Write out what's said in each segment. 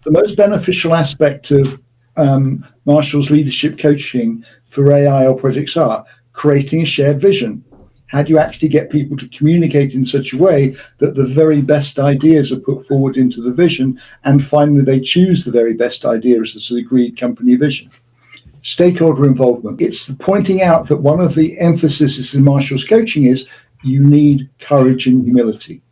The most beneficial aspect of Marshall's leadership coaching for AI or projects are creating a shared vision. How do you actually get people to communicate in such a way that the very best ideas are put forward into the vision, and finally they choose the very best idea as the agreed company vision? Stakeholder involvement. It's the pointing out that one of the emphases in Marshall's coaching is you need courage and humility.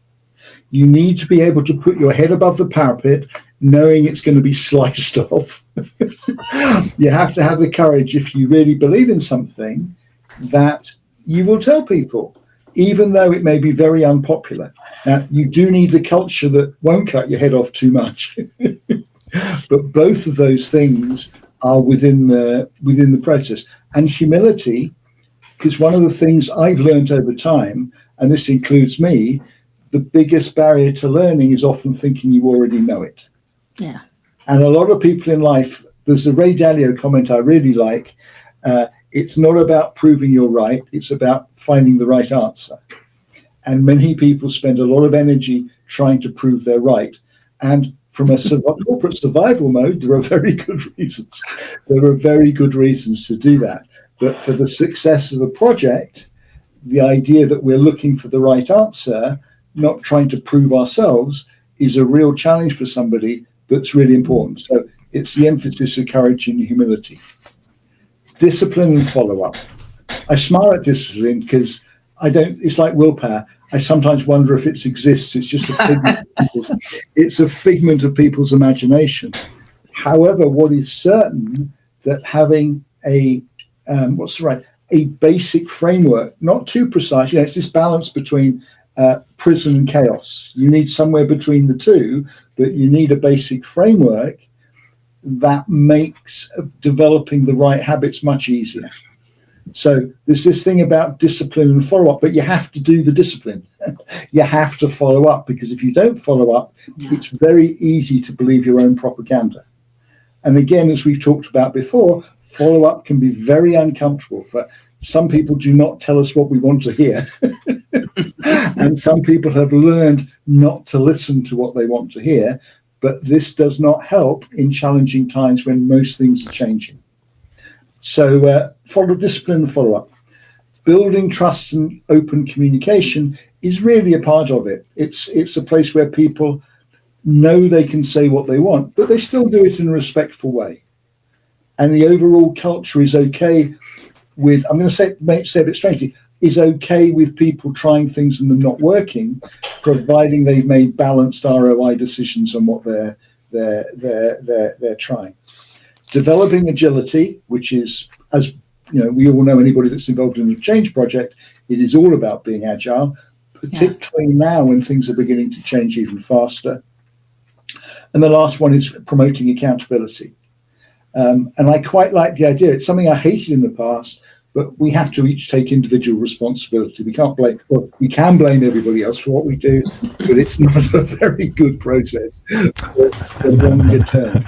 You need to be able to put your head above the parapet knowing it's going to be sliced off. You have to have the courage, if you really believe in something, that you will tell people, even though it may be very unpopular. Now, you do need a culture that won't cut your head off too much. But both of those things are within the process. And humility, because one of the things I've learned over time, and this includes me, the biggest barrier to learning is often thinking you already know it. Yeah. And a lot of people in life, there's a Ray Dalio comment I really like. It's not about proving you're right. It's about finding the right answer. And many people spend a lot of energy trying to prove they're right. And from a corporate survival mode, there are very good reasons. There are very good reasons to do that. But for the success of the project, the idea that we're looking for the right answer, not trying to prove ourselves, is a real challenge for somebody that's really important. So it's the emphasis of courage and humility. Discipline and follow-up. I smile at discipline because it's like willpower. I sometimes wonder if it exists. It's just a figment of people's imagination. However, what is certain, that having a basic framework, not too precise, it's this balance between prison and chaos. You need somewhere between the two, but you need a basic framework that makes developing the right habits much easier. So there's this thing about discipline and follow-up, but you have to do the discipline. You have to follow up, because if you don't follow up, it's very easy to believe your own propaganda. And again, as we've talked about before, follow-up can be very uncomfortable. For some people do not tell us what we want to hear. And some people have learned not to listen to what they want to hear. But this does not help in challenging times when most things are changing. So follow discipline and follow-up. Building trust and open communication is really a part of it. It's a place where people know they can say what they want, but they still do it in a respectful way. And the overall culture is okay with, I'm going to say a bit strangely, is okay with people trying things and them not working, providing they've made balanced ROI decisions on what they're trying. Developing agility, which is, as we all know, anybody that's involved in a change project, it is all about being agile, particularly now when things are beginning to change even faster. And the last one is promoting accountability. And I quite like the idea. It's something I hated in the past, but we have to each take individual responsibility. We can't blame, well, we can blame everybody else for what we do, but it's not a very good process for the longer term.